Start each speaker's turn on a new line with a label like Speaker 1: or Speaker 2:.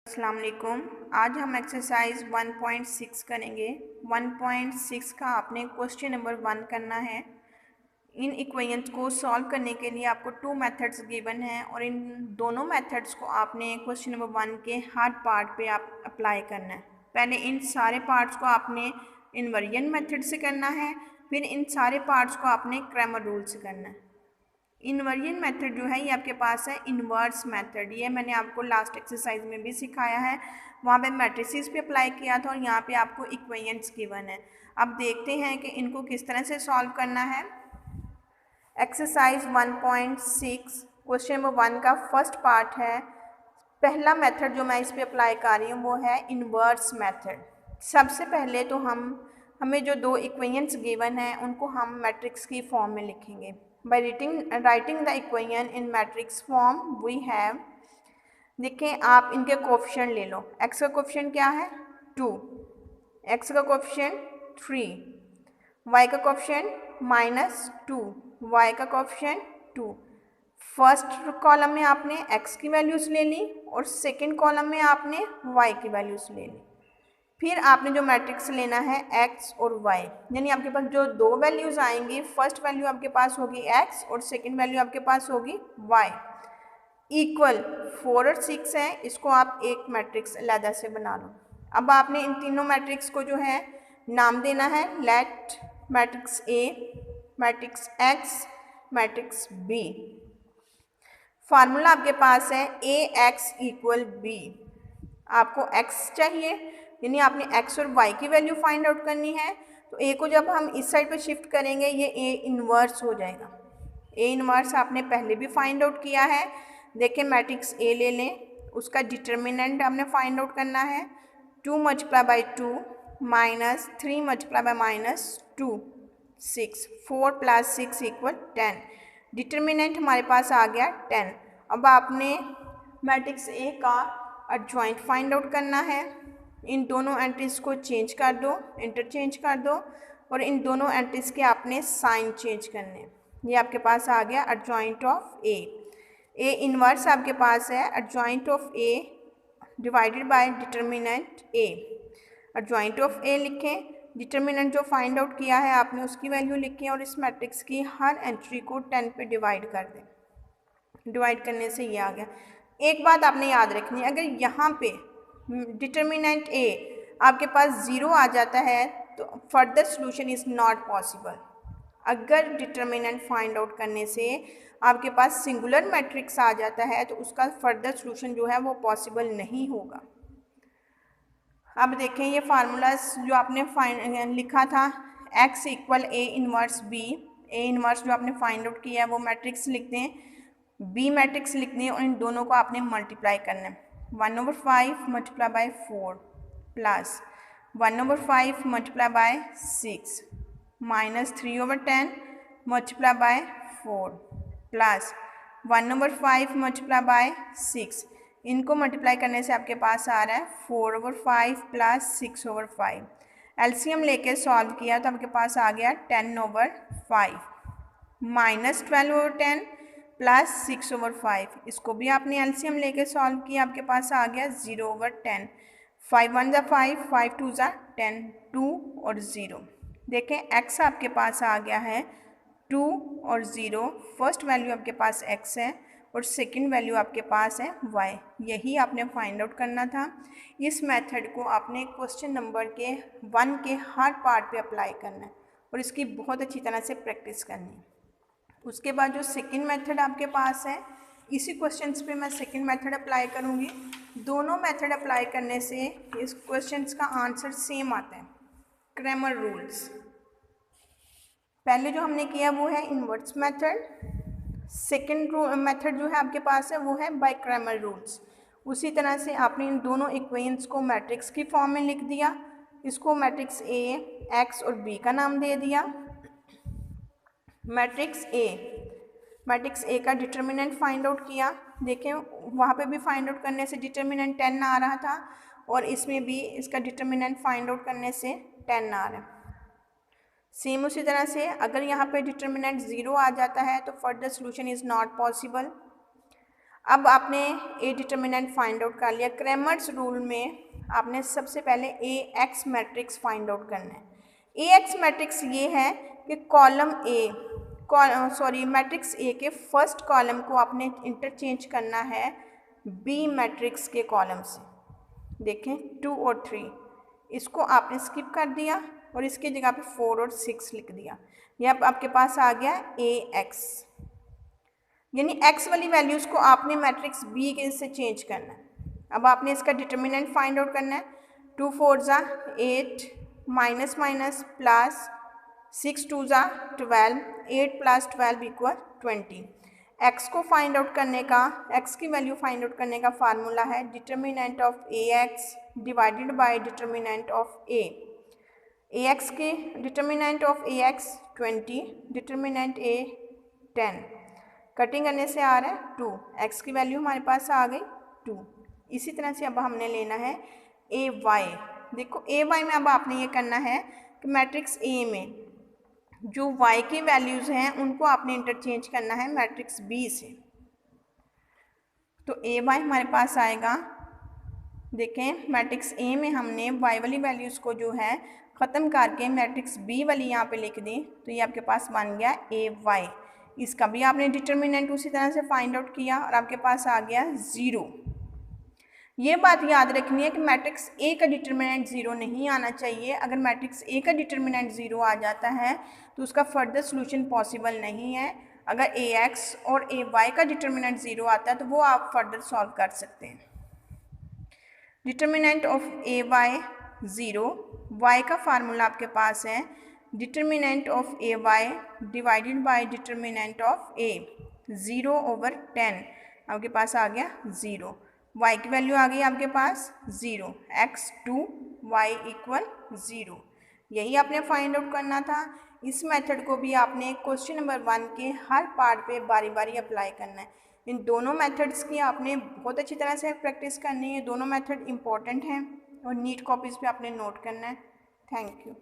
Speaker 1: अस्सलाम वालेकुम। आज हम एक्सरसाइज 1.6 करेंगे। 1.6 का आपने क्वेश्चन नंबर 1 करना है। इन इक्वेशंस को सॉल्व करने के लिए आपको 2 मेथड्स गिवन हैं और इन दोनों मेथड्स को आपने क्वेश्चन नंबर 1 के हर पार्ट पे आप अप्लाई करना है। पहले इन सारे पार्ट्स को आपने इनवर्जन मेथड से करना है, फिर इन सारे पार्ट्स को आपने क्रैमर रूल से करना है। इन्वर्जन मेथड जो है ये आपके पास है इन्वर्स मेथड। ये मैंने आपको लास्ट एक्सरसाइज में भी सिखाया है, वहाँ पे मैट्रिसेस पे अप्लाई किया था और यहाँ पे आपको इक्वेशंस गिवन है। अब देखते हैं कि इनको किस तरह से सॉल्व करना है। एक्सरसाइज 1.6 क्वेश्चन नंबर 1 का फर्स्ट पार्ट है। पहला मेथड जो मैं इस पर अप्लाई कर रही हूँ वो है इन्वर्स मेथड। सबसे पहले तो हमें जो दो इक्वेशंस गिवन हैं उनको हम मैट्रिक्स की फॉर्म में लिखेंगे। By writing the equation in matrix form we have, देखें आप इनके कोफिशिएंट ले लो। एक्स का कोफिशिएंट क्या है 2, एक्स का कोफिशिएंट 3, वाई का कोफिशिएंट -2, वाई का कोफिशिएंट 2। फर्स्ट कॉलम में आपने x की वैल्यूज़ ले ली और सेकंड कॉलम में आपने y की वैल्यूज़ ले ली। फिर आपने जो मैट्रिक्स लेना है x और y, यानी आपके पास जो दो वैल्यूज़ आएंगी, फर्स्ट वैल्यू आपके पास होगी x और सेकंड वैल्यू आपके पास होगी y। इक्वल 4 और 6 है, इसको आप एक मैट्रिक्स अलहदा से बना लो। अब आपने इन तीनों मैट्रिक्स को जो है नाम देना है। Let matrix A, matrix X, matrix B। Formula आपके पास है AX = B। आपको x चाहिए, यानी आपने x और y की वैल्यू फाइंड आउट करनी है। तो a को जब हम इस साइड पे शिफ्ट करेंगे ये a इन्वर्स हो जाएगा। a इन्वर्स आपने पहले भी फाइंड आउट किया है। देखें मैट्रिक्स A ले लें, उसका डिटर्मिनेंट हमने फाइंड आउट करना है। 2 × 2 -3 × -2 6, 4 + 6 = 10। डिटर्मिनेंट हमारे पास आ गया 10। अब आपने मैट्रिक्स A का एडजॉइंट फाइंड आउट करना है। इन दोनों एंट्रीज को चेंज कर दो, इंटरचेंज कर दो और इन दोनों एंट्रीज के आपने साइन चेंज करने। ये आपके पास आ गया adjoint of A। A inverse आपके पास है adjoint of A divided by determinant A। Adjoint of A लिखें, डिटर्मिनेंट जो फाइंड आउट किया है आपने उसकी वैल्यू लिखें और इस मैट्रिक्स की हर एंट्री को 10 पे डिवाइड कर दें। डिवाइड करने से ये आ गया। एक बात आपने याद रखनी है, अगर यहाँ पे डिटर्मिनेंट A आपके पास 0 आ जाता है तो further solution is not possible. अगर डिटर्मिनेंट फाइंड आउट करने से आपके पास सिंगुलर मैट्रिक्स आ जाता है तो उसका फर्दर सोल्यूशन जो है वो पॉसिबल नहीं होगा। अब देखें ये फार्मूलाज जो आपने लिखा था x = A inverse B। A inverse जो आपने फाइंड आउट किया है वो मैट्रिक्स लिखते हैं, B मैट्रिक्स लिखते हैं और इन दोनों को आपने मल्टीप्लाई करना है। 1/5 × 4 प्लस 1/5 × 6 -3/10 × 4 प्लस 1/5 × 6। इनको मल्टीप्लाई करने से आपके पास आ रहा है 4/5 प्लस 6/5। एलसीएम लेके सॉल्व किया तो आपके पास आ गया 10/5 -12/10 प्लस 6/5। इसको भी आपने एलसीएम लेके सॉल्व किया, आपके पास आ गया 0/10। 5 1 = 5, 5 2 = 10, 2 और 0। देखें x आपके पास आ गया है 2 और 0। फर्स्ट वैल्यू आपके पास x है और सेकंड वैल्यू आपके पास है y। यही आपने फाइंड आउट करना था। इस मेथड को आपने क्वेश्चन नंबर 1 के हर पार्ट पे अप्लाई करना है और इसकी बहुत अच्छी तरह से प्रैक्टिस करनी है। उसके बाद जो सेकंड मेथड आपके पास है, इसी क्वेश्चंस पे मैं सेकंड मेथड अप्लाई करूँगी। दोनों मेथड अप्लाई करने से इस क्वेश्चंस का आंसर सेम आता है, क्रैमर रूल्स। पहले जो हमने किया वो है इन्वर्स मेथड, सेकंड मेथड जो है आपके पास है वो है बाय क्रैमर रूल्स। उसी तरह से आपने इन दोनों इक्वेशंस को मैट्रिक्स की फॉर्म में लिख दिया। इसको मैट्रिक्स A, X और B का नाम दे दिया। मैट्रिक्स A का डिटर्मिनेंट फाइंड आउट किया। देखें वहाँ पे भी फाइंड आउट करने से डिटर्मिनेंट 10 आ रहा था और इसमें भी इसका डिटर्मिनेंट फाइंड आउट करने से 10 आ रहा है। सेम उसी तरह से अगर यहाँ पे डिटर्मिनेंट 0 आ जाता है तो further solution is not possible. अब आपने ए डिटर्मिनेंट फाइंड आउट कर लिया। क्रैमर्स रूल में आपने सबसे पहले ए एक्स मैट्रिक्स फाइंड आउट करना है। ए एक्स मैट्रिक्स ये है कि कॉलम ए मैट्रिक्स ए के फर्स्ट कॉलम को आपने इंटरचेंज करना है बी मैट्रिक्स के कॉलम से। देखें 2 और 3 इसको आपने स्किप कर दिया और इसकी जगह पे 4 और 6 लिख दिया। ये अब आपके पास आ गया ए एक्स, यानी एक्स वाली वैल्यूज़ को आपने मैट्रिक्स बी के से चेंज करना है। अब आपने इसका डिटर्मिनेंट फाइंड आउट करना है। 2 4 ज़ा 8 माइनस माइनस प्लस 6 2 ज़ा 12 8 प्लस 12 इक्वल 20। एक्स को फाइंड आउट करने का, एक्स की वैल्यू फाइंड आउट करने का फार्मूला है determinant of a x divided by determinant of a x के determinant of a x 20, determinant a 10, cutting करने से आ रहा है 2, एक्स की वैल्यू हमारे पास आ गई 2। इसी तरह से अब हमने लेना है ए वाई। देखो ए वाई में अब आपने ये करना है कि मैट्रिक्स ए में जो वाई की वैल्यूज़ हैं उनको आपने इंटरचेंज करना है मैट्रिक्स बी से। तो ए वाई हमारे पास आएगा, देखें मैट्रिक्स ए में हमने वाई वाली वैल्यूज़ को जो है ख़त्म करके मैट्रिक्स बी वाली यहाँ पे लिख दी, तो ये आपके पास बन गया ए वाई। इसका भी आपने डिटर्मिनेंट उसी तरह से फाइंड आउट किया और आपके पास आ गया 0। ये बात याद रखनी है कि मैट्रिक्स ए का डिटर्मिनेंट 0 नहीं आना चाहिए। अगर मैट्रिक्स ए का डिटर्मिनेंट 0 आ जाता है तो उसका फर्दर सोल्यूशन पॉसिबल नहीं है। अगर ए एक्स और ए वाई का डिटर्मिनेंट 0 आता है तो वो आप फर्दर सॉल्व कर सकते हैं। Determinant of a y 0, y का फार्मूला आपके पास है determinant of a y divided by determinant of a 0/10, आपके पास आ गया 0। y की वैल्यू आ गई आपके पास 0, x2 y इक्वल 0। यही आपने फाइंड आउट करना था। इस मेथड को भी आपने क्वेश्चन नंबर 1 के हर पार्ट पे बारी बारी अप्लाई करना है। इन दोनों मेथड्स की आपने बहुत अच्छी तरह से प्रैक्टिस करनी है। दोनों मेथड इंपॉर्टेंट हैं और नीट कॉपीज़ पे आपने नोट करना है। Thank you.